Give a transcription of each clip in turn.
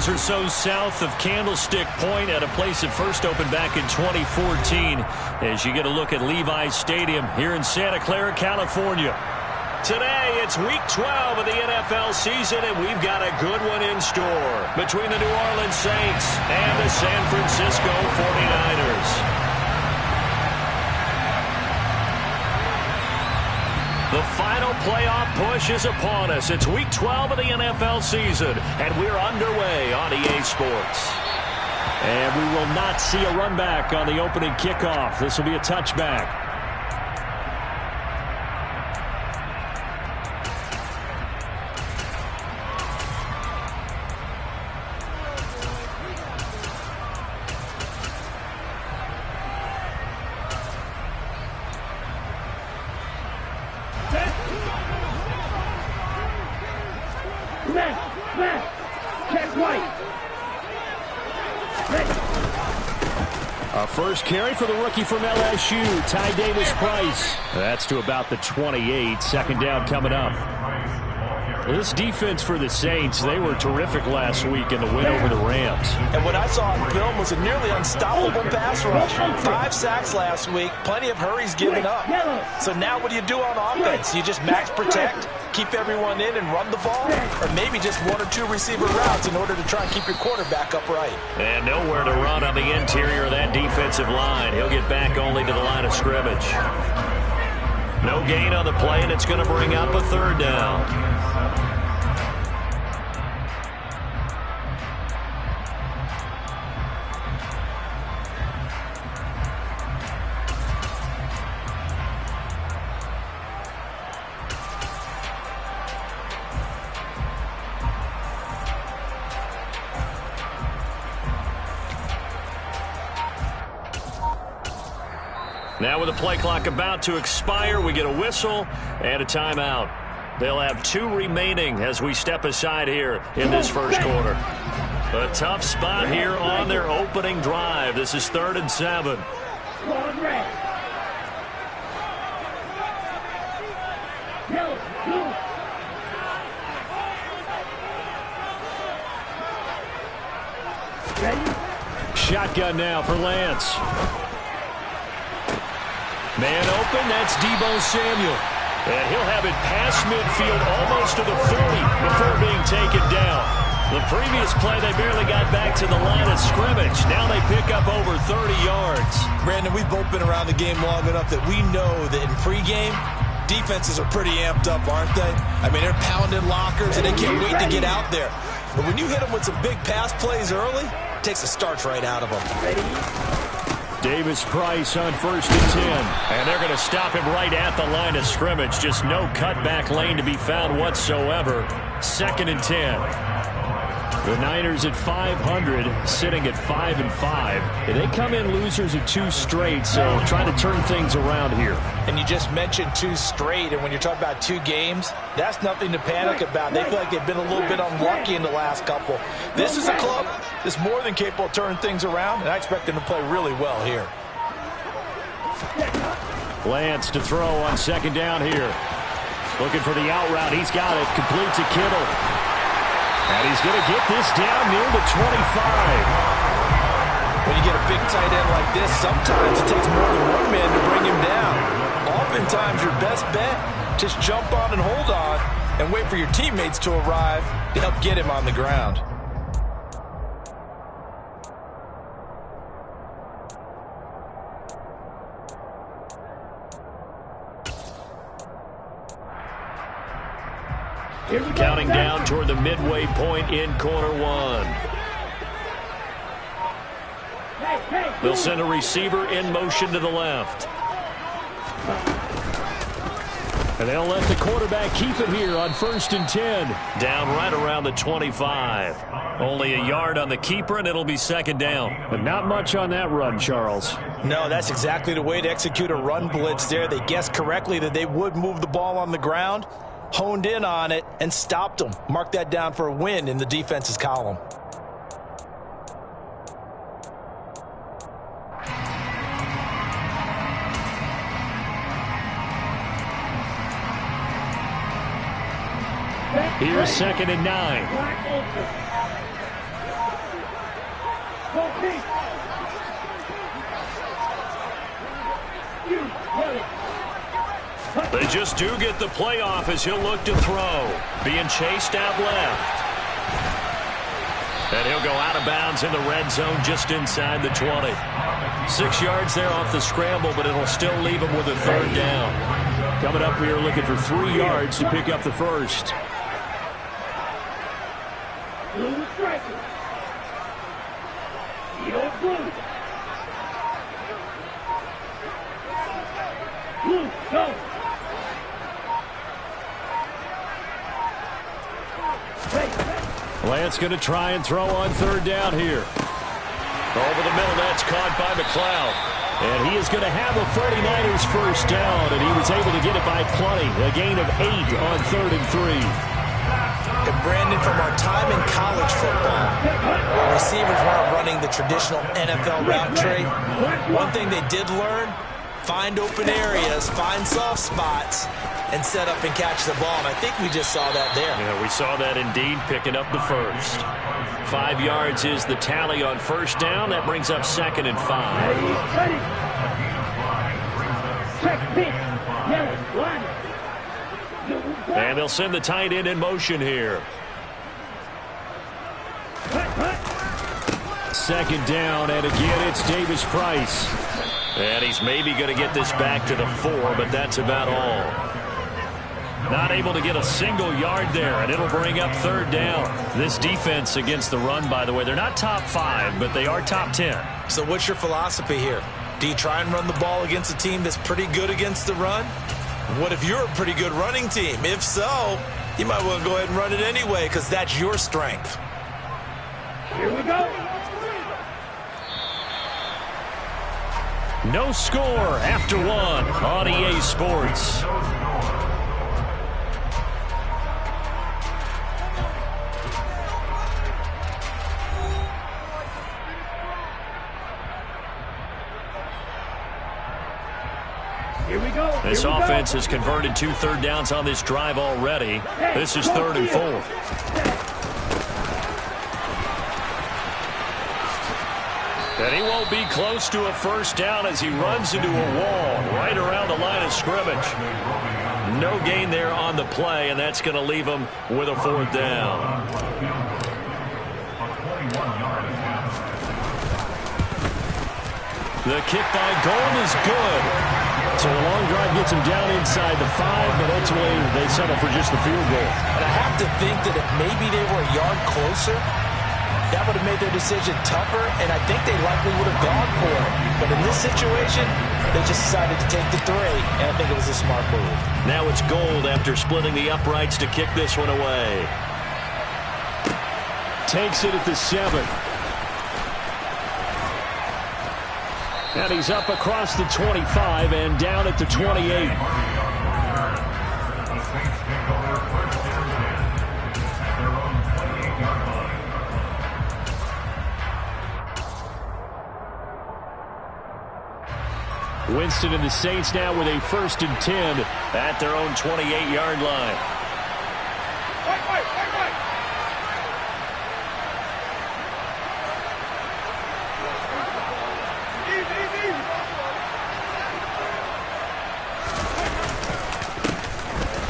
or so south of Candlestick Point at a place that first opened back in 2014 as you get a look at Levi's Stadium here in Santa Clara, California. Today, it's Week 12 of the NFL season, and we've got a good one in store between the New Orleans Saints and the San Francisco 49ers. The final playoff push is upon us. It's Week 12 of the NFL season, and we're underway on EA Sports. And we will not see a run back on the opening kickoff. This will be a touchback. First carry for the rookie from LSU, Ty Davis-Price. That's to about the 28. Second down coming up. Well, this defense for the Saints, they were terrific last week in the win over the Rams. And what I saw on film was a nearly unstoppable pass rush. 5 sacks last week, plenty of hurries given up. So now what do you do on offense? You just max protect, keep everyone in and run the ball? Or maybe just 1 or 2 receiver routes in order to try and keep your quarterback upright? And nowhere to run on the interior of that defensive line. He'll get back only to the line of scrimmage. No gain on the play, and it's going to bring up a third down. Now with the play clock about to expire, we get a whistle and a timeout. They'll have 2 remaining as we step aside here in this first quarter. A tough spot here on their opening drive. This is 3rd and 7. Shotgun now for Lance. Man open, that's Deebo Samuel. And he'll have it past midfield almost to the 40 before being taken down. The previous play, they barely got back to the line of scrimmage. Now they pick up over 30 yards. Brandon, we've both been around the game long enough that we know that in pregame, defenses are pretty amped up, aren't they? I mean, they're pounding lockers, and they can't wait to get out there. But when you hit them with some big pass plays early, it takes the starch right out of them. Davis-Price on 1st and 10. And they're going to stop him right at the line of scrimmage. Just no cutback lane to be found whatsoever. 2nd and 10. The Niners at 500, sitting at 5-5. They come in losers of 2 straight, so trying to turn things around here. And you just mentioned 2 straight, and when you're talking about 2 games, that's nothing to panic about. They feel like they've been a little bit unlucky in the last couple. This is a club that's more than capable of turning things around, and I expect them to play really well here. Lance to throw on 2nd down here. Looking for the out route. He's got it. Complete to Kittle. And he's going to get this down near the 25. When you get a big tight end like this, sometimes it takes more than 1 man to bring him down. Oftentimes, your best bet, just jump on and hold on and wait for your teammates to arrive to help get him on the ground. Counting down toward the midway point in quarter 1. They'll send a receiver in motion to the left. And they'll let the quarterback keep it here on 1st and 10. Down right around the 25. Only a yard on the keeper, and it'll be 2nd down. But not much on that run, Charles. No, that's exactly the way to execute a run blitz there. They guessed correctly that they would move the ball on the ground, honed in on it, and stopped them. Mark that down for a win in the defense's column. Here's 2nd and 9. They just do get the playoff as he'll look to throw. Being chased out left. And he'll go out of bounds in the red zone just inside the 20. 6 yards there off the scramble, but it'll still leave him with a third down. Coming up here looking for 3 yards to pick up the first. Lance going to try and throw on third down here. Over the middle, that's caught by McLeod. And he is going to have a 49ers first down, and he was able to get it by plenty. A gain of 8 on 3rd and 3. And Brandon, from our time in college football, receivers weren't running the traditional NFL route tree. One thing they did learn, find open areas, find soft spots, and set up and catch the ball. And I think we just saw that there. Yeah, we saw that indeed, picking up the first. 5 yards is the tally on first down. That brings up 2nd and 5. And they'll send the tight end in motion here. 2nd down, and again it's Davis Price. And he's maybe going to get this back to the 4, but that's about all. Not able to get a single yard there, and it'll bring up 3rd down. This defense against the run, by the way, they're not top 5, but they are top 10. So what's your philosophy here? Do you try and run the ball against a team that's pretty good against the run? What if you're a pretty good running team? If so, you might want to go ahead and run it anyway because that's your strength. Here we go. No score after 1 on EA Sports. Here we go. This offense has converted 2 third downs on this drive already. This is 3rd and 4. And he won't be close to a first down as he runs into a wall right around the line of scrimmage. No gain there on the play, and that's going to leave him with a 4th down. The kick by Gold is good. So the long drive gets him down inside the 5, but ultimately they settle for just the field goal. And I have to think that if maybe they were a yard closer, that would have made their decision tougher, and I think they likely would have gone for it. But in this situation, they just decided to take the 3, and I think it was a smart move. Now it's Gold after splitting the uprights to kick this one away. Takes it at the 7. And he's up across the 25 and down at the 28. Winston and the Saints now with a 1st and 10 at their own 28-yard line.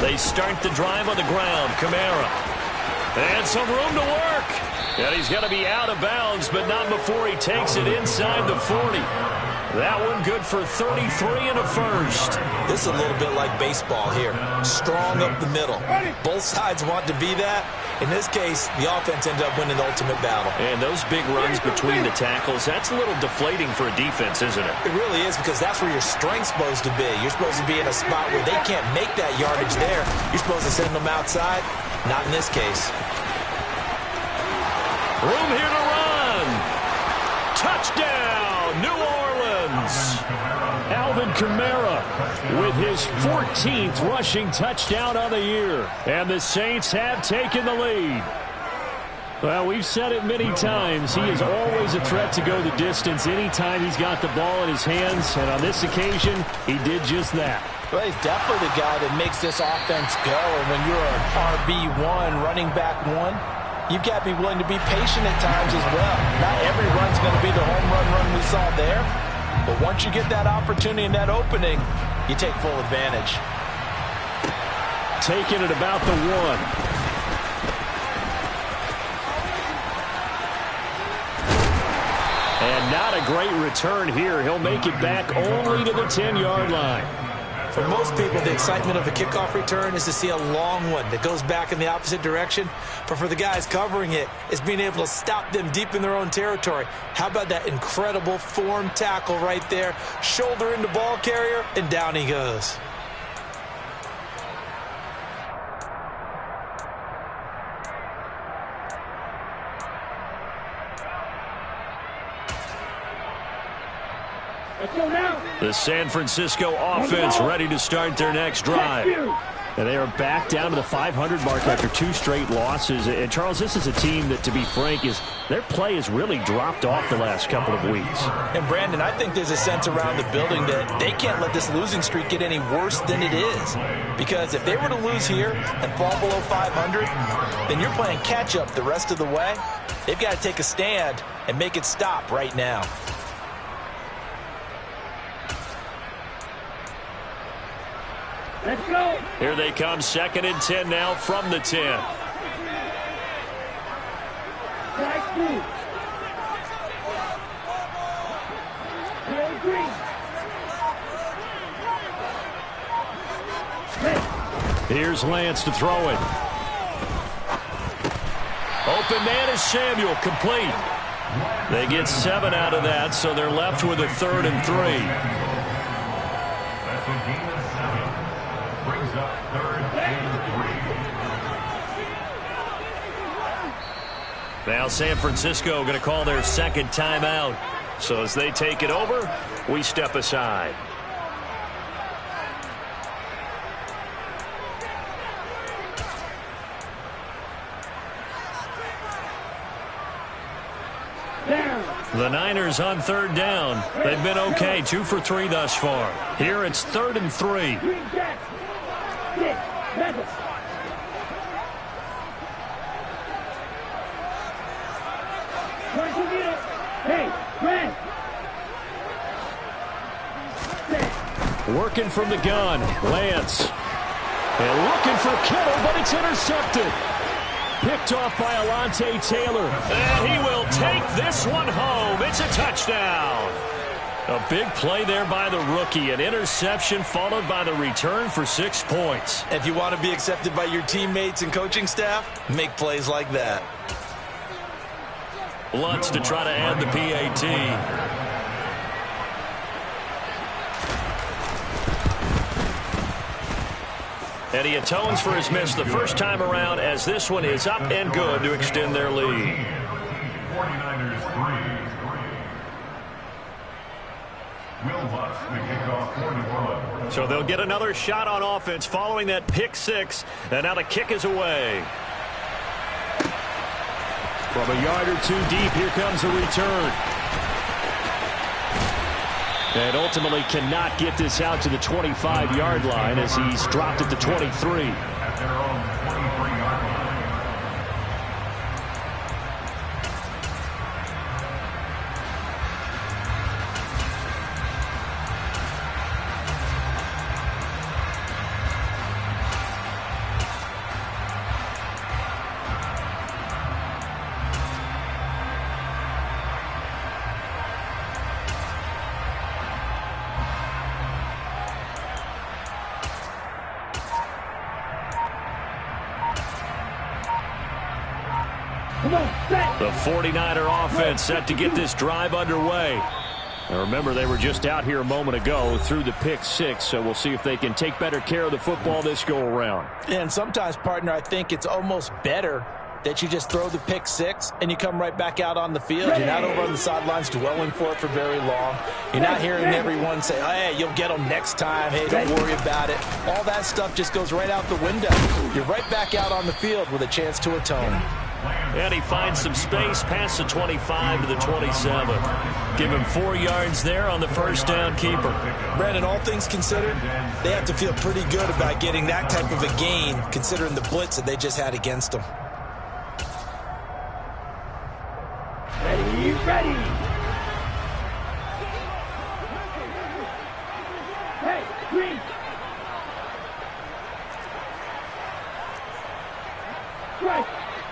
They start the drive on the ground. Kamara. And some room to work. And he's going to be out of bounds, but not before he takes it inside the 40. That one good for 33 and a first. This is a little bit like baseball here. Strong up the middle. Both sides want to be that. In this case, the offense ended up winning the ultimate battle. And those big runs between the tackles, that's a little deflating for a defense, isn't it? It really is, because that's where your strength's supposed to be. You're supposed to be in a spot where they can't make that yardage there. You're supposed to send them outside. Not in this case. Room here to run. Touchdown, New Orleans. Alvin Kamara with his 14th rushing touchdown on the year. And the Saints have taken the lead. Well, we've said it many times. He is always a threat to go the distance anytime he's got the ball in his hands. And on this occasion, he did just that. Well, he's definitely the guy that makes this offense go. And when you're an RB1, running back 1, you've got to be willing to be patient at times as well. Not every run's going to be the home run we saw there. But once you get that opportunity and that opening, you take full advantage. Taking it about the 1. And not a great return here. He'll make it back only to the 10-yard line. For most people, the excitement of a kickoff return is to see a long one that goes back in the opposite direction. But for the guys covering it, it's being able to stop them deep in their own territory. How about that incredible form tackle right there? Shoulder into ball carrier, and down he goes. The San Francisco offense ready to start their next drive. And they are back down to the 500 mark after 2 straight losses. And, Charles, this is a team that, to be frank, their play has really dropped off the last couple of weeks. And, Brandon, I think there's a sense around the building that they can't let this losing streak get any worse than it is. Because if they were to lose here and fall below 500, then you're playing catch-up the rest of the way. They've got to take a stand and make it stop right now. Let's go. Here they come, 2nd and 10 now from the 10. Here's Lance to throw it. Open man is Samuel, complete. They get 7 out of that, so they're left with a 3rd and 3. Now San Francisco going to call their 2nd timeout. So as they take it over, we step aside. The Niners on 3rd down. They've been okay, 2 for 3 thus far. Here it's 3rd and 3. Working from the gun, Lance. And looking for Kittle, but it's intercepted. Picked off by Alontae Taylor. And he will take this one home. It's a touchdown. A big play there by the rookie. An interception followed by the return for 6 points. If you want to be accepted by your teammates and coaching staff, make plays like that. Lutz to try to add the PAT. And he atones for his miss the first time around as this one is up and good to extend their lead. 49ers 3. Will Lutz, the kickoff 41. So they'll get another shot on offense following that pick 6. And now the kick is away. From a yard or 2 deep, here comes the return. And ultimately cannot get this out to the 25-yard line as he's dropped at the 23. At their own 23-yard line. The 49er offense set to get this drive underway. Now remember, they were just out here a moment ago through the pick 6, so we'll see if they can take better care of the football this go-around. And sometimes, partner, I think it's almost better that you just throw the pick 6 and you come right back out on the field. You're not over on the sidelines dwelling for it for very long. You're not hearing everyone say, oh, hey, you'll get them next time. Hey, don't worry about it. All that stuff just goes right out the window. You're right back out on the field with a chance to atone. And he finds some space past the 25 to the 27. Give him 4 yards there on the first down keeper. Brandon, all things considered, they have to feel pretty good about getting that type of a gain considering the blitz that they just had against them. Be ready. Hey, green. Strike.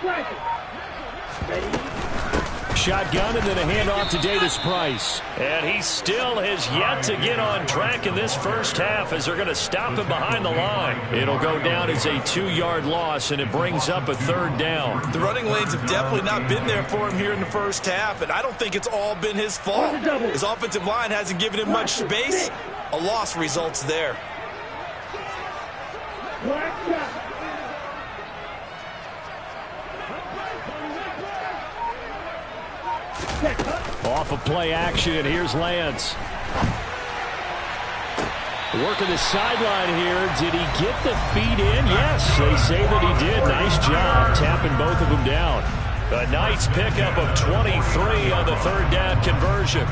Ready. Shotgun and then a handoff to Davis Price. And he still has yet to get on track in this first half as they're going to stop him behind the line. It'll go down as a 2-yard loss, and it brings up a 3rd down. The running lanes have definitely not been there for him here in the first half, and I don't think it's all been his fault. His offensive line hasn't given him much space. A loss results there. Off of play action, here's Lance. Working the sideline here. Did he get the feet in? Yes, they say that he did. Nice job tapping both of them down. A nice pickup of 23 on the 3rd down conversion.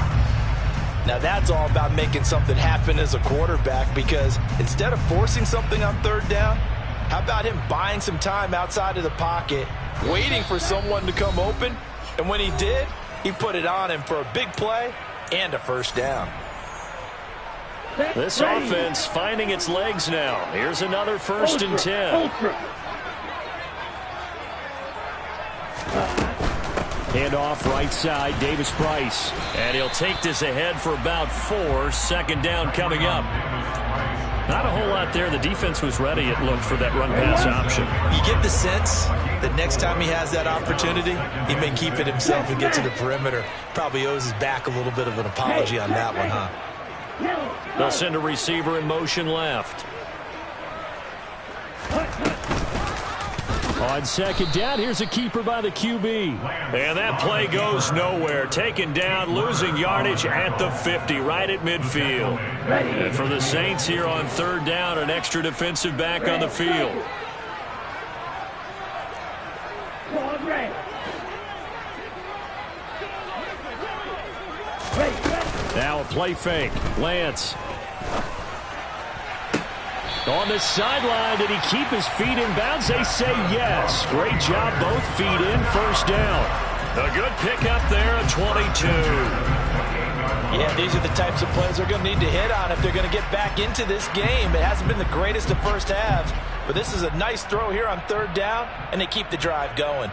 Now that's all about making something happen as a quarterback, because instead of forcing something on 3rd down, how about him buying some time outside of the pocket, waiting for someone to come open, and when he did, he put it on him for a big play and a 1st down. This offense finding its legs now. Here's another 1st and 10. Handoff right side, Davis Price. And he'll take this ahead for about 4. 2nd down coming up. Not a whole lot there. The defense was ready, it looked, for that run-pass option. You get the sense that next time he has that opportunity, he may keep it himself and get to the perimeter. Probably owes his back a little bit of an apology on that one, huh? They'll send a receiver in motion left. On 2nd down, here's a keeper by the QB. And that play goes nowhere. Taken down, losing yardage at the 50, right at midfield. And for the Saints here on 3rd down, an extra defensive back on the field. Now a play fake. Lance. On the sideline, did he keep his feet in bounds? They say yes. Great job, both feet in, 1st down. A good pickup there at 22. Yeah, these are the types of plays they're going to need to hit on if they're going to get back into this game. It hasn't been the greatest of first halves, but this is a nice throw here on 3rd down, and they keep the drive going.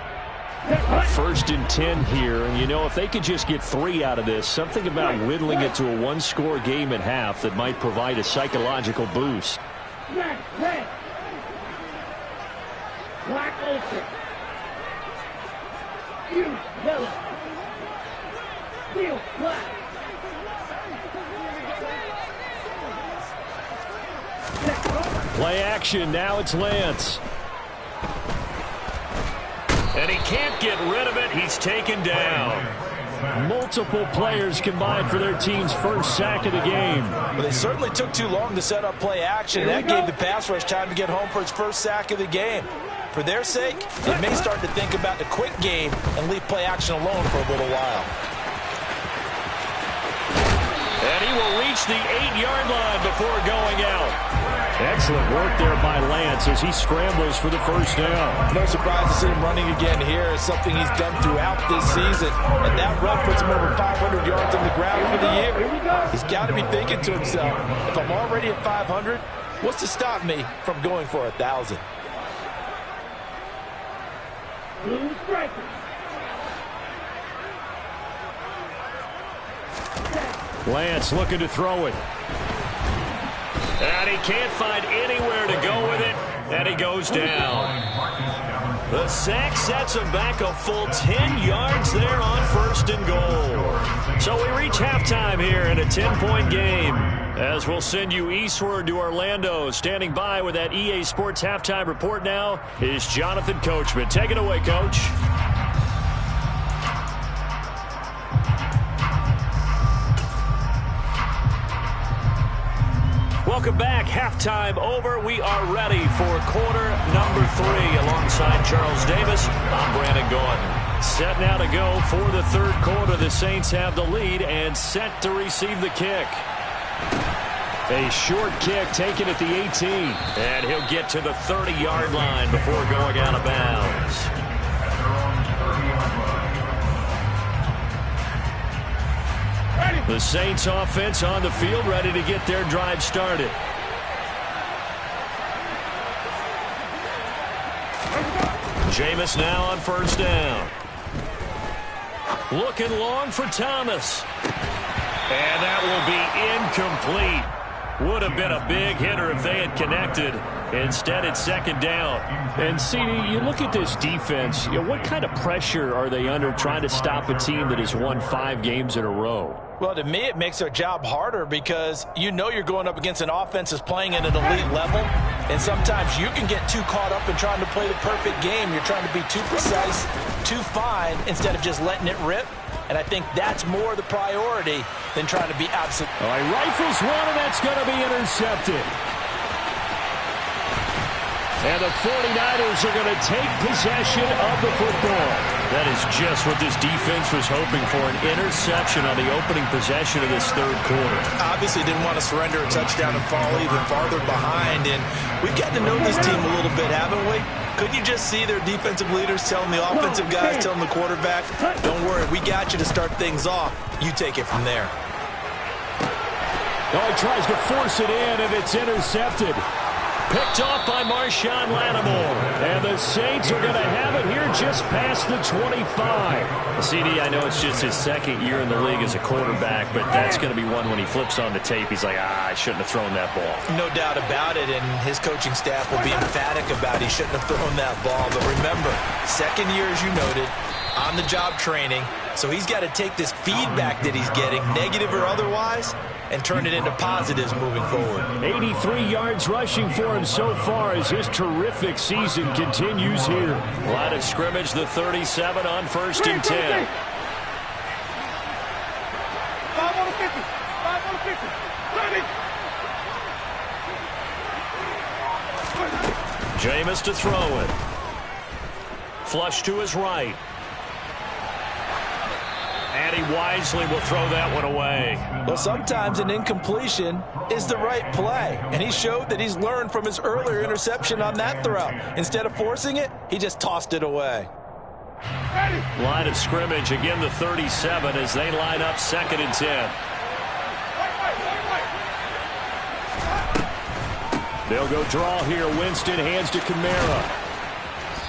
1st and 10 here, and you know, if they could just get 3 out of this, something about whittling it to a 1-score game at half that might provide a psychological boost. Red. Black open. Blue, yellow. Steel, black. Play action, now it's Lance. And he can't get rid of it. He's taken down. Multiple players combined for their team's 1st sack of the game. Well, they certainly took too long to set up play action. That gave the pass rush time to get home for its 1st sack of the game. For their sake, they may start to think about the quick game and leave play action alone for a little while. And he will reach the 8-yard line before going out. Excellent work there by Lance as he scrambles for the 1st down. No surprise to see him running again here. It's something he's done throughout this season. And that run puts him over 500 yards on the ground for the year. He's got to be thinking to himself, if I'm already at 500, what's to stop me from going for 1,000? Blue striker. Lance looking to throw it. And he can't find anywhere to go with it. And he goes down. The sack sets him back a full 10 yards there on 1st and goal. So we reach halftime here in a 10-point game. As we'll send you eastward to Orlando. Standing by with that EA Sports halftime report now is Jonathan Coachman. Take it away, Coach. Welcome back. Halftime over. We are ready for quarter number 3 alongside Charles Davis. I'm Brandon Gordon. Set now to go for the 3rd quarter. The Saints have the lead and set to receive the kick. A short kick taken at the 18. And he'll get to the 30-yard line before going out of bounds. The Saints offense on the field, ready to get their drive started. Jameis now on first down. Looking long for Thomas. And that will be incomplete. Would have been a big hitter if they had connected. Instead, it's second down. And, CD, you look at this defense, what kind of pressure are they under trying to stop a team that has won 5 games in a row? Well, to me, it makes their job harder because you know you're going up against an offense that's playing at an elite level, and sometimes you can get too caught up in trying to play the perfect game. You're trying to be too precise, too fine, instead of just letting it rip. And I think that's more the priority than trying to be absolute. All right, rifles one, and that's going to be intercepted. And the 49ers are going to take possession of the football. That is just what this defense was hoping for, an interception on the opening possession of this third quarter. Obviously didn't want to surrender a touchdown and fall even farther behind. And we've gotten to know this team a little bit, haven't we? Couldn't you just see their defensive leaders telling the offensive guys, telling the quarterback, don't worry, we got you to start things off. You take it from there. Oh, he tries to force it in, and it's intercepted. Picked off by Marshawn Lattimore. And the Saints are going to have it here just past the 25. CD, I know it's just his second year in the league as a quarterback, but that's going to be one when he flips on the tape. He's like, I shouldn't have thrown that ball. No doubt about it, and his coaching staff will be emphatic about he shouldn't have thrown that ball. But remember, second year, as you noted, on-the-job training, so he's got to take this feedback that he's getting, negative or otherwise, and turn it into positives moving forward. 83 yards rushing for him so far as his terrific season continues here. Line of scrimmage, the 37 on first and 10. 5 on the 50. 5 on the 50. 30. Jameis to throw it. Flush to his right. And he wisely will throw that one away. Well, sometimes an incompletion is the right play. And he showed that he's learned from his earlier interception on that throw. Instead of forcing it, he just tossed it away. Line of scrimmage, again the 37 as they line up second and 10. They'll go draw here. Winston hands to Kamara.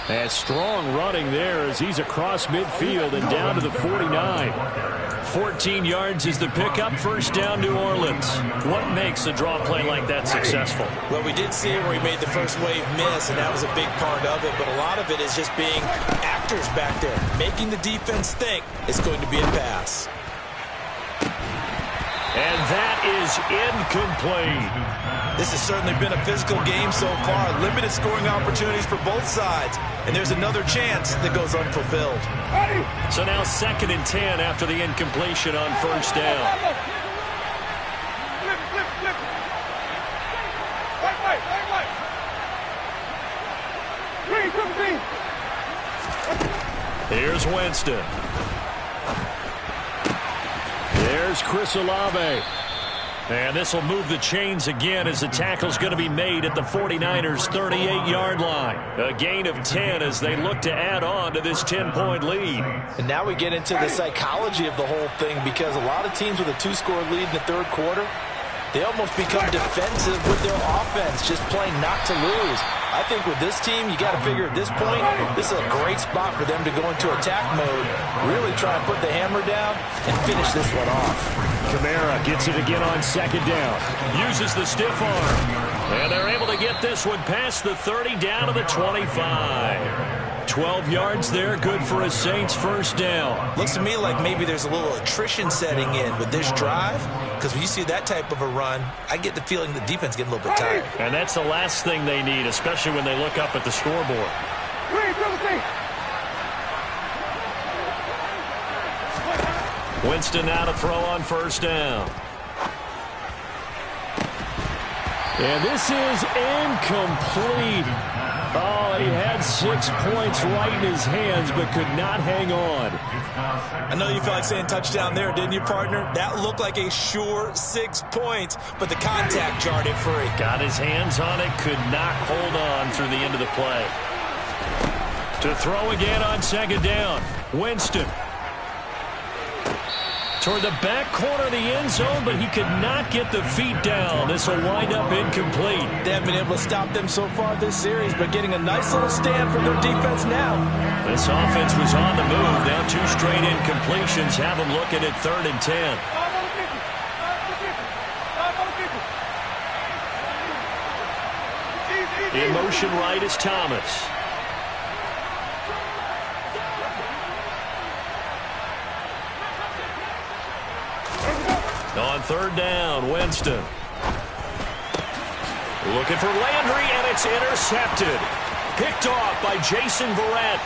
And strong running there as he's across midfield and down to the 49. 14 yards is the pickup. First down, New Orleans. What makes a draw play like that successful? Well, we did see it where he made the first wave miss, and that was a big part of it. But a lot of it is just being actors back there, making the defense think it's going to be a pass. And that is incomplete. This has certainly been a physical game so far. Limited scoring opportunities for both sides. And there's another chance that goes unfulfilled. So now second and 10 after the incompletion on first down. Here's Winston. There's Chris Olave. And this will move the chains again as the tackle's going to be made at the 49ers' 38-yard line. A gain of 10 as they look to add on to this 10-point lead. And now we get into the psychology of the whole thing, because a lot of teams with a 2-score lead in the third quarter, they almost become defensive with their offense, just playing not to lose. I think with this team, you got to figure at this point, this is a great spot for them to go into attack mode, really try and put the hammer down and finish this one off. Kamara gets it again on second down. Uses the stiff arm. And they're able to get this one past the 30 down to the 25. 12 yards there, good for a Saints first down. Looks to me like maybe there's a little attrition setting in with this drive, because when you see that type of a run, I get the feeling the defense getting a little bit tired. And that's the last thing they need, especially when they look up at the scoreboard. Winston now to throw on first down. And this is incomplete. Oh, he had 6 points right in his hands, but could not hang on. I know you felt like saying touchdown there, didn't you, partner? That looked like a sure 6 points, but the contact jarred it free. Got his hands on it, could not hold on through the end of the play. To throw again on second down, Winston. Toward the back corner of the end zone, but he could not get the feet down. This will wind up incomplete. They haven't been able to stop them so far this series, but getting a nice little stand from their defense now. This offense was on the move. Now 2 straight incompletions have them looking at 3rd and 10. In motion right is Thomas. On 3rd down, Winston. Looking for Landry, and it's intercepted. Picked off by Jason Verrett.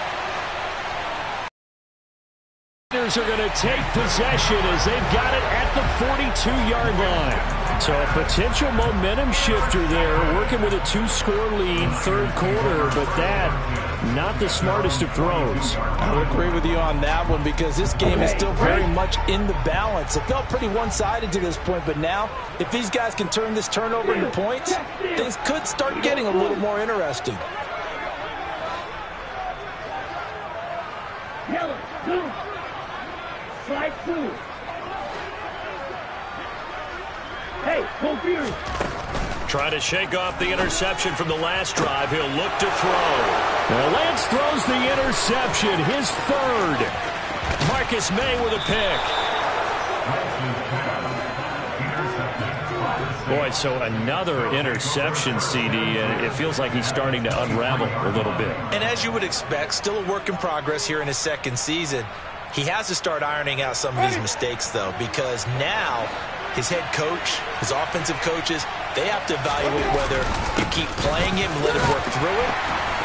Raiders are going to take possession as they've got it at the 42-yard line. So a potential momentum shifter there, working with a 2-score lead, 3rd quarter, but that, not the smartest of throws. I would agree with you on that one because this game is still very much in the balance. It felt pretty one-sided to this point, but now, if these guys can turn this turnover into points, things could start getting a little more interesting. Yellow, blue, slide 2. Hey, go Fury. Trying to shake off the interception from the last drive. He'll look to throw. Well, Lance throws the interception, his 3rd. Marcus May with a pick. Boy, so another interception, CD, and it feels like he's starting to unravel a little bit. And as you would expect, still a work in progress here in his 2nd season. He has to start ironing out some of these mistakes, though, because now his head coach, his offensive coaches, they have to evaluate whether you keep playing him and let him work through it,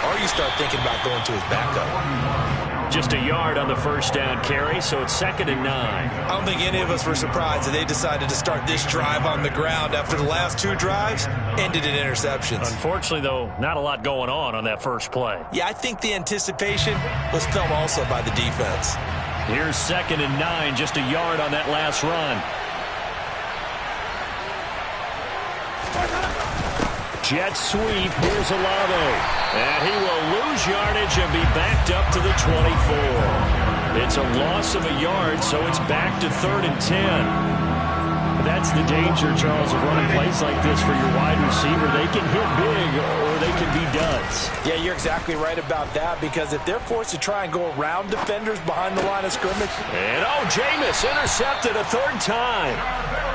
or you start thinking about going to his backup. Just a yard on the 1st down carry, so it's 2nd and 9. I don't think any of us were surprised that they decided to start this drive on the ground after the last 2 drives ended in interceptions. Unfortunately, though, not a lot going on that first play. Yeah, I think the anticipation was felt also by the defense. Here's 2nd and 9, just a yard on that last run. Jet sweep, here's Olave. And he will lose yardage and be backed up to the 24. It's a loss of a yard, so it's back to 3rd and 10. That's the danger, Charles, of running plays like this for your wide receiver. They can hit big or they can be duds. Yeah, you're exactly right about that, because if they're forced to try and go around defenders behind the line of scrimmage. And, Jameis intercepted a 3rd time.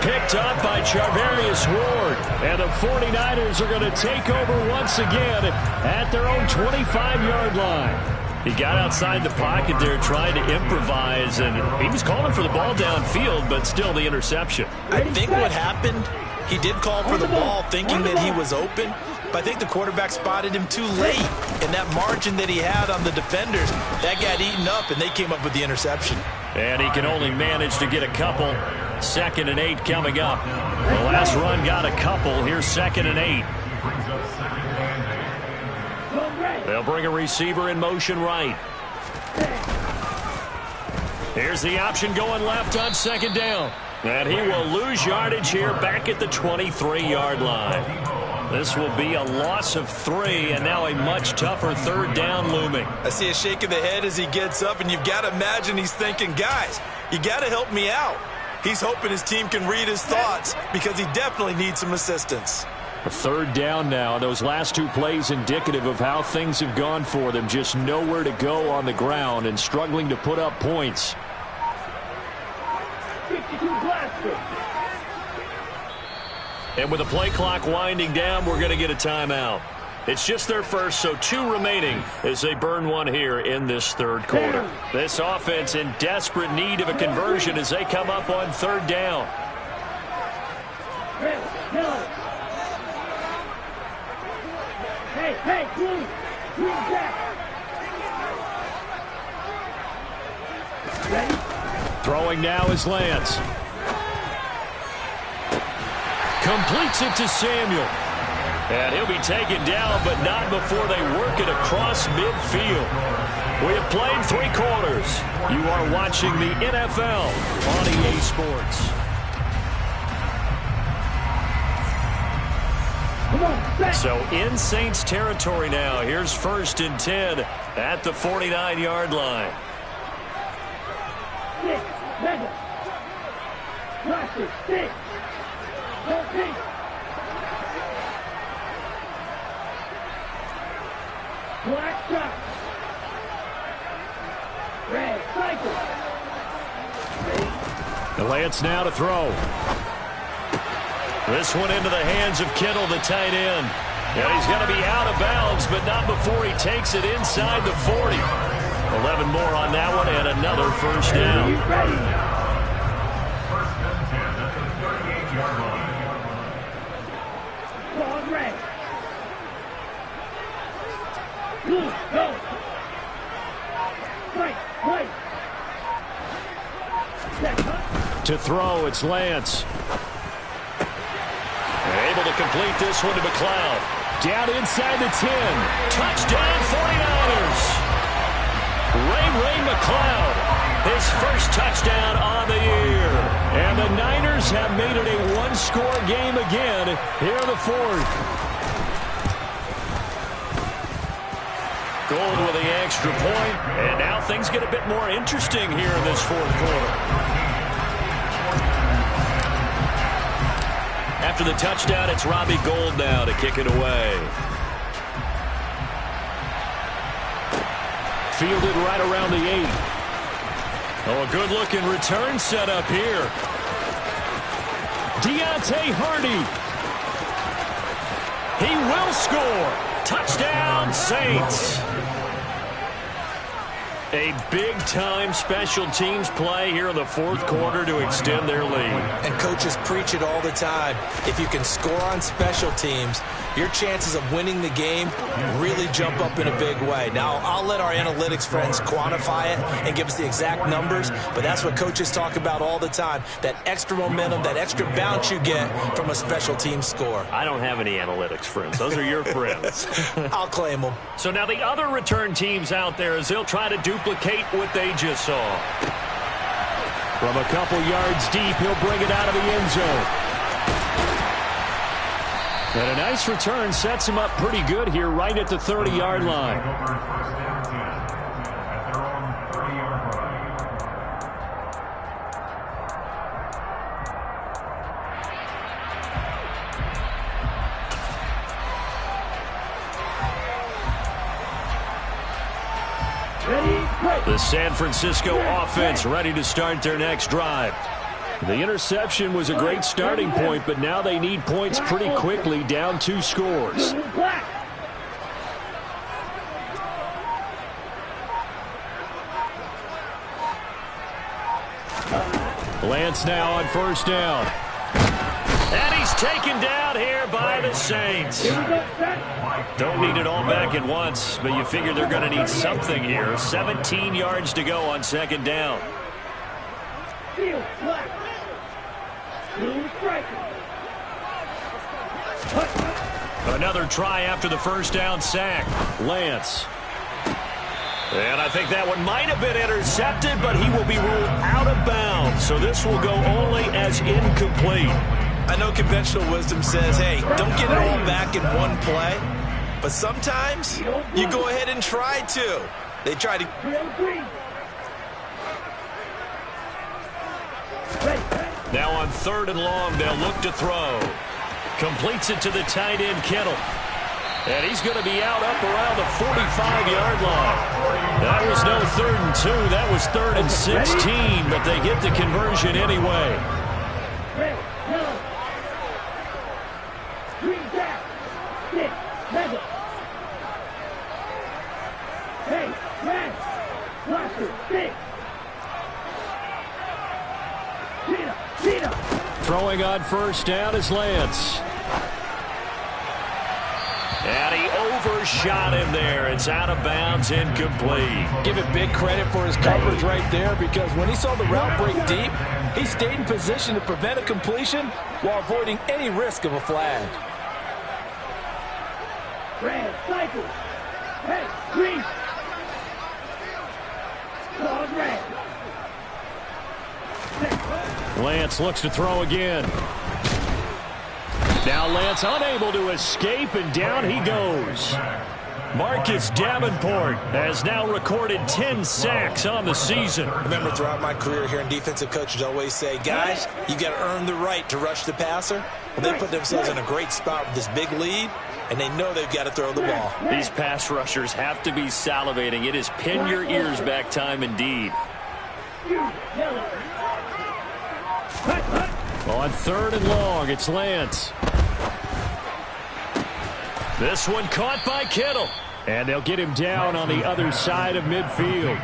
Picked up by Charvarius Ward. And the 49ers are going to take over once again at their own 25-yard line. He got outside the pocket there trying to improvise, and he was calling for the ball downfield, but still the interception. I think what happened, he did call for the ball thinking that he was open, but I think the quarterback spotted him too late, and that margin that he had on the defenders, that got eaten up, and they came up with the interception. And he can only manage to get a couple. 2nd and 8 coming up. The last run got a couple. Here's 2nd and 8. They'll bring a receiver in motion right. Here's the option going left on 2nd down. And he will lose yardage here back at the 23-yard line. This will be a loss of 3, and now a much tougher 3rd down looming. I see a shake of the head as he gets up, and you've got to imagine he's thinking, guys, you got to help me out. He's hoping his team can read his thoughts because he definitely needs some assistance. A 3rd down now. Those last 2 plays indicative of how things have gone for them. Just nowhere to go on the ground and struggling to put up points. 52 blaster. And with the play clock winding down, we're going to get a timeout. It's just their first, so 2 remaining as they burn one here in this 3rd quarter. This offense in desperate need of a conversion as they come up on 3rd down. Hey, blue, jack. Ready? Throwing now is Lance. Completes it to Samuel. And he'll be taken down, but not before they work it across midfield. We have played 3 quarters. You are watching the NFL on EA Sports. So in Saints territory now. Here's 1st and 10 at the 49-yard line. Blaster, stick. Go pink. Black shot. Red cycle. Lance now to throw. This one into the hands of Kittle, the tight end. And he's going to be out of bounds, but not before he takes it inside the 40. 11 more on that one and another first down. Ball red. Blue, go. Right. To throw, it's Lance. Able to complete this one to McLeod. Down inside the 10. Touchdown 49ers. Ray McLeod. His first touchdown on the year. And the Niners have made it a one-score game again here in the fourth. Gold with the extra point. And now things get a bit more interesting here in this fourth quarter. After the touchdown, it's Robbie Gould now to kick it away. Fielded right around the 8. Oh, a good-looking return set up here. Deontay Hardy. He will score. Touchdown, Saints. A big-time special teams play here in the fourth quarter to extend their lead. And coaches preach it all the time. If you can score on special teams, your chances of winning the game really jump up in a big way. Now, I'll let our analytics friends quantify it and give us the exact numbers, but that's what coaches talk about all the time, that extra momentum, that extra bounce you get from a special team score. I don't have any analytics friends. Those are your friends. I'll claim them. So now the other return teams out there, as they'll try to duplicate what they just saw. From a couple yards deep, he'll bring it out of the end zone. And a nice return sets him up pretty good here right at the 30-yard line. The San Francisco offense ready to start their next drive. The interception was a great starting point, but now they need points pretty quickly, down 2 scores. Lance now on first down. And he's taken down here by the Saints. Don't need it all back at once, but you figure they're going to need something here. 17 yards to go on second down. Another try after the first down sack. Lance. And I think that one might have been intercepted, but he will be ruled out of bounds. So this will go only as incomplete. I know conventional wisdom says, hey, don't get it all back in one play. But sometimes you go ahead and try to. They try to... Now on 3rd and long, they'll look to throw. Completes it to the tight end, Kittle. And he's going to be out up around the 45-yard line. That was no 3rd and 2. That was 3rd and 16, but they get the conversion anyway. Throwing on first down is Lance. And he overshot him there. It's out of bounds, incomplete. Give it big credit for his coverage right there, because when he saw the route break deep, he stayed in position to prevent a completion while avoiding any risk of a flag. Red, cycle. Hey, green. Called red. Lance looks to throw again. Now Lance unable to escape, and down he goes. Marcus Davenport has now recorded 10 sacks on the season. Remember, throughout my career here in defensive coaches always say, guys, you got to earn the right to rush the passer. Well, they put themselves in a great spot with this big lead, and they know they've got to throw the ball. These pass rushers have to be salivating. It is pin your ears back time indeed. On 3rd and long, it's Lance. This one caught by Kittle. And they'll get him down on the other side of midfield.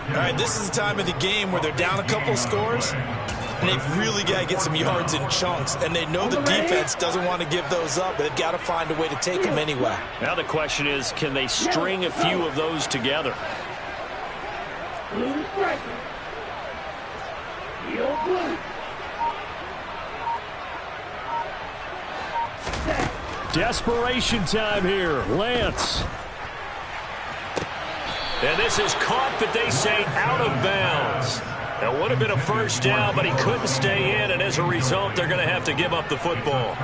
All right, this is the time of the game where they're down a couple of scores, and they've really got to get some yards in chunks, and they know the defense doesn't want to give those up, but they've got to find a way to take them anyway. Now the question is, can they string a few of those together? Desperation time here. Lance. And this is caught, but they say out of bounds. It would have been a first down, but he couldn't stay in, and as a result, they're going to have to give up the football.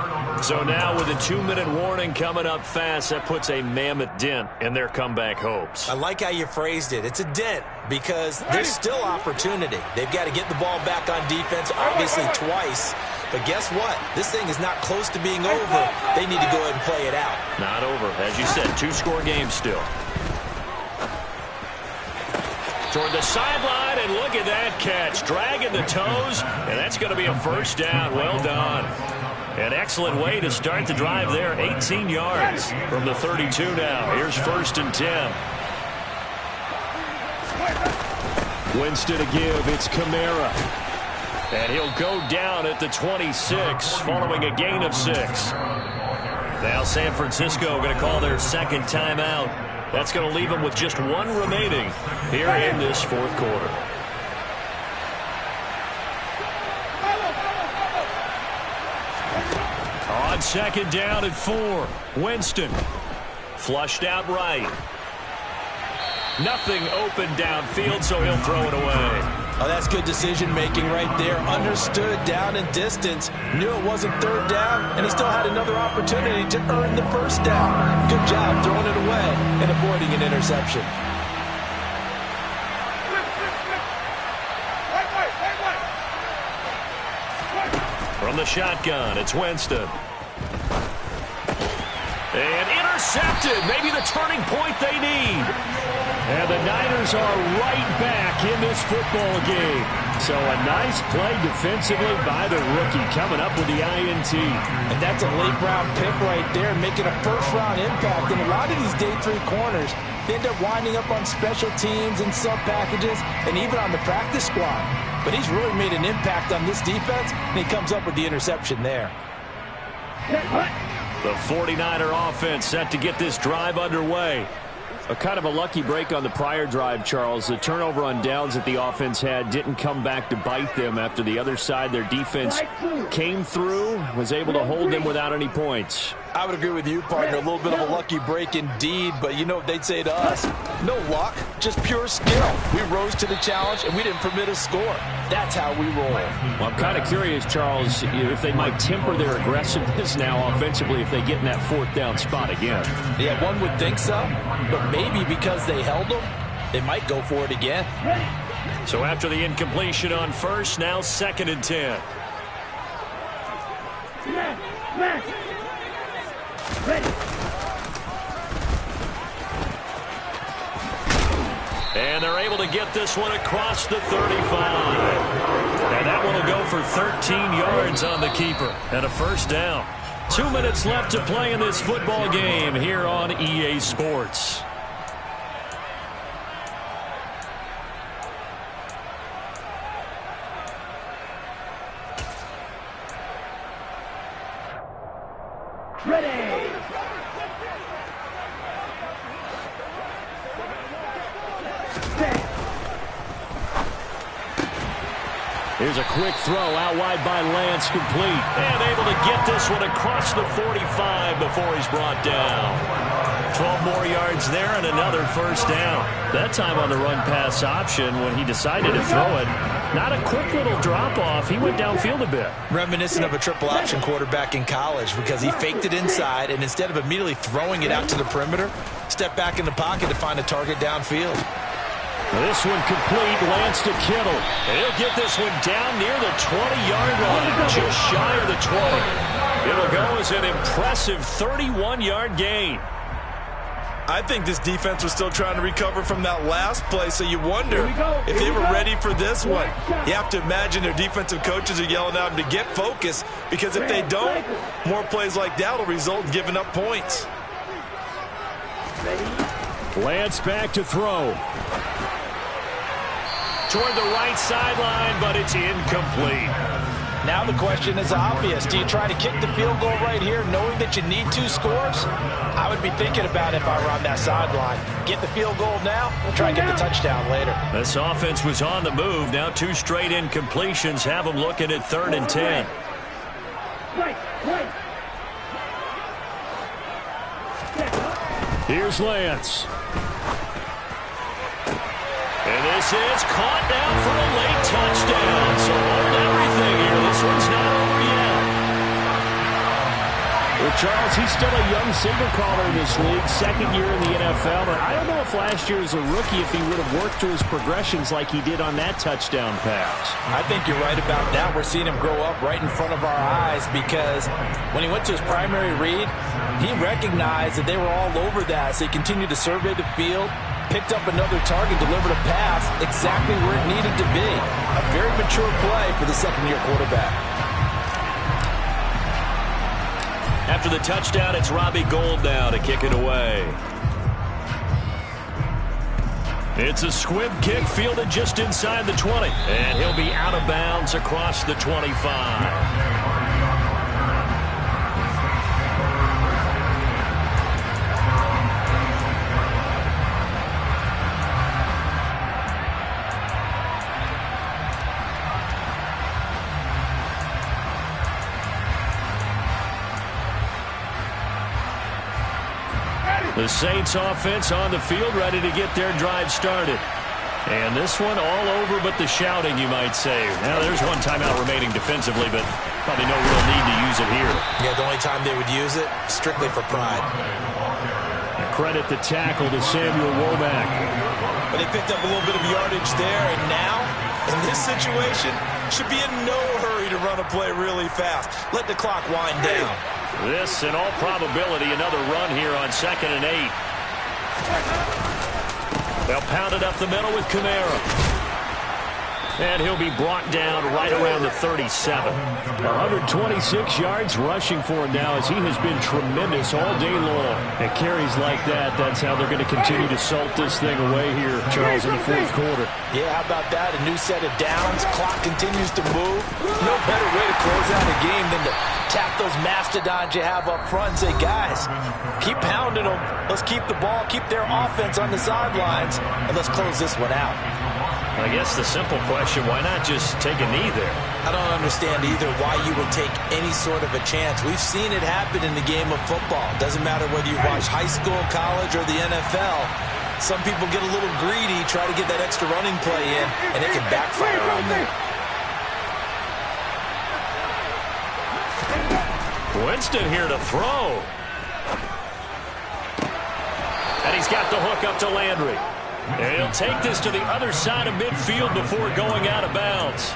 So now with a 2-minute warning coming up fast, that puts a mammoth dent in their comeback hopes. I like how you phrased it. It's a dent because there's still opportunity. They've got to get the ball back on defense, obviously twice. But guess what? This thing is not close to being over. They need to go ahead and play it out. Not over. As you said, 2-score game still. Toward the sideline, and look at that catch. Dragging the toes, and that's going to be a first down. Well done. An excellent way to start the drive there. 18 yards from the 32 now. Here's 1st and 10. Winston to give. It's Kamara. And he'll go down at the 26 following a gain of 6. Now San Francisco going to call their second timeout. That's going to leave them with just 1 remaining here in this 4th quarter. On 2nd down at 4. Winston. Flushed out right. Nothing open downfield, so he'll throw it away. Oh, that's good decision-making right there. Understood down and distance. Knew it wasn't 3rd down, and he still had another opportunity to earn the first down. Good job throwing it away and avoiding an interception. From the shotgun, it's Winston. And intercepted. Maybe the turning point they need. And the Niners are right back in this football game. So a nice play defensively by the rookie coming up with the INT. And that's a late-round pick right there, making a first-round impact. And a lot of these day 3 corners, they end up winding up on special teams and sub-packages and even on the practice squad. But he's really made an impact on this defense, and he comes up with the interception there. The 49er offense set to get this drive underway. A kind of a lucky break on the prior drive, Charles. The turnover on downs that the offense had didn't come back to bite them after the other side. Their defense came through, was able to hold them without any points. I would agree with you, partner. A little bit of a lucky break indeed, but you know what they'd say to us? No luck, just pure skill. We rose to the challenge, and we didn't permit a score. That's how we roll. Well, I'm kind of curious, Charles, if they might temper their aggressiveness now offensively if they get in that 4th down spot again. Yeah, one would think so, but maybe because they held them, they might go for it again. So after the incompletion on 1st, now 2nd and 10. And they're able to get this one across the 35. And that one will go for 13 yards on the keeper and a first down. 2 minutes left to play in this football game here on EA Sports. Ready. Here's a quick throw out wide by Lance, complete. And able to get this one across the 45 before he's brought down. 12 more yards there and another first down. That time on the run-pass option when he decided to throw it. Not a quick little drop-off. He went downfield a bit. Reminiscent of a triple option quarterback in college because he faked it inside, and instead of immediately throwing it out to the perimeter, step back in the pocket to find a target downfield. This one complete, lands to Kittle. He'll get this one down near the 20-yard line, just shy of the 20. It'll go as an impressive 31-yard gain. I think this defense was still trying to recover from that last play, so you wonder if they were ready for this one. You have to imagine their defensive coaches are yelling at them to get focused, because if they don't, more plays like that will result in giving up points. Lance back to throw. Toward the right sideline, but it's incomplete. Now the question is obvious. Do you try to kick the field goal right here knowing that you need 2 scores? I would be thinking about it if I were on that sideline. Get the field goal now, try and get the touchdown later. This offense was on the move. Now 2 straight incompletions have them looking at 3rd and 10. Here's Lance. And this is caught down for a late touchdown. So hold everything here. This one's not over yet. Well, Charles, he's still a young signal caller in this league, 2nd year in the NFL. But I don't know if last year as a rookie, if he would have worked through his progressions like he did on that touchdown pass. I think you're right about that. We're seeing him grow up right in front of our eyes, because when he went to his primary read, he recognized that they were all over that. So he continued to survey the field, picked up another target, delivered a pass exactly where it needed to be. A very mature play for the 2nd-year quarterback. After the touchdown, it's Robbie Gould now to kick it away. It's a squib kick fielded just inside the 20. And he'll be out of bounds across the 25. The Saints offense on the field, ready to get their drive started. And this one all over but the shouting, you might say. Now, there's one timeout remaining defensively, but probably no real need to use it here. Yeah, the only time they would use it, strictly for pride. Credit the tackle to Samuel Womack. But they picked up a little bit of yardage there, and now, in this situation, should be in no hurry to run a play really fast. Let the clock wind down. This, in all probability, another run here on 2nd and 8. They'll pound it up the middle with Kamara. And he'll be brought down right around the 37. 126 yards rushing for him now, as he has been tremendous all day long. And carries like that, that's how they're going to continue to salt this thing away here, Charles, in the 4th quarter. Yeah, how about that? A new set of downs. Clock continues to move. No better way to close out a game than to tap those mastodons you have up front and say, guys, keep pounding them. Let's keep the ball, keep their offense on the sidelines, and let's close this one out. I guess the simple question, why not just take a knee there? I don't understand either why you would take any sort of a chance. We've seen it happen in the game of football. Doesn't matter whether you watch high school, college, or the NFL. Some people get a little greedy, try to get that extra running play in, and it can backfire on them. Winston here to throw. And he's got the hook up to Landry. And he'll take this to the other side of midfield before going out of bounds.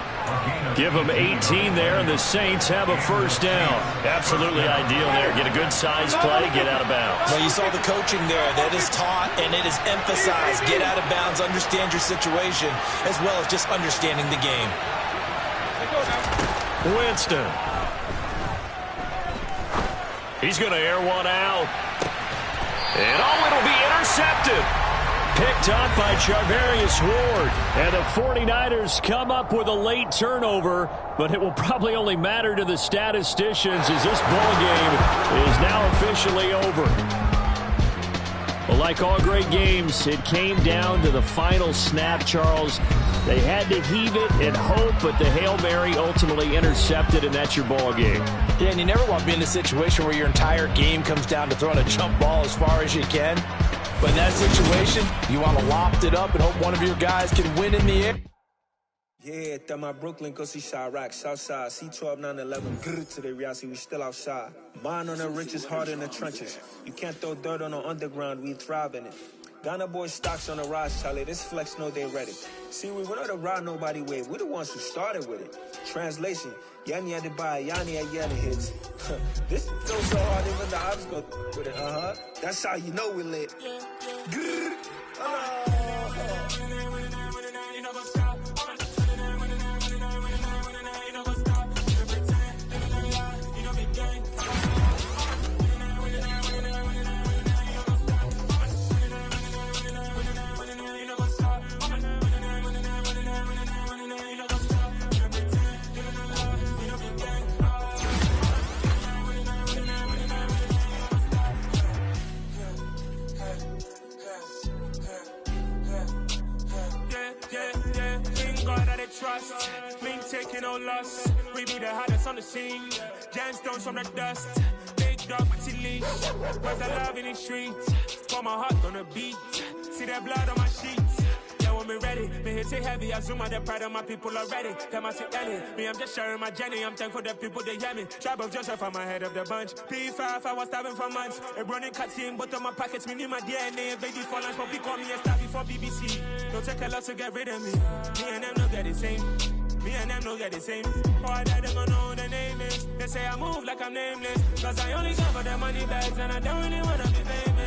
Give them 18 there, and the Saints have a first down. Absolutely ideal there. Get a good size play, get out of bounds. Well, you saw the coaching there. That is taught and it is emphasized. Get out of bounds, understand your situation, as well as just understanding the game. Winston. He's going to air one out. And it'll be intercepted. Picked up by Charvarius Ward. And the 49ers come up with a late turnover, but it will probably only matter to the statisticians as this ball game is now officially over. Well, like all great games, it came down to the final snap, Charles. They had to heave it and hope, but the Hail Mary ultimately intercepted, and that's your ball game. Yeah, and you never want to be in a situation where your entire game comes down to throwing a jump ball as far as you can. But in that situation, you want to loft it up and hope one of your guys can win in the air. Yeah, that my Brooklyn, go see Chirac, Southside, C12, 911, grrr to the reality, we still outside. Mine on the richest, heart in the trenches. You can't throw dirt on the underground, we thrive in it. Ghana boys stocks on the rise, Charlie, this flex know they ready. See, we went on the ride nobody wave, we the ones who started with it. Translation, Yanni had to buy, Yanni had Yanni hits. This feels so hard, even the ops go with it, That's how you know we lit. Grrr. Trust, we ain't taking no loss. We be the hottest on the scene. Gemstones from the dust. Big dog, pretty leash. Where's the love in the streets? Put my heart on the beat. See that blood on my sheets. Yeah, when me ready, me hit it heavy. I zoom out the pride of my people already. Them I see Ellie. Me, I'm just sharing my journey. I'm thankful the people they hear me. Tribe of Joseph, I'm ahead of the bunch. P5, I was starving for months. A running cut in, but on my pockets, me need my DNA. Baby for lunch, but call me a star before BBC. Don't take a lot to get rid of me. Me and them no get the same. Me and them no get the same. Boy, that them don't know the name is. They say I move like I'm nameless. Cause I only cover the money bags and I don't really wanna be famous.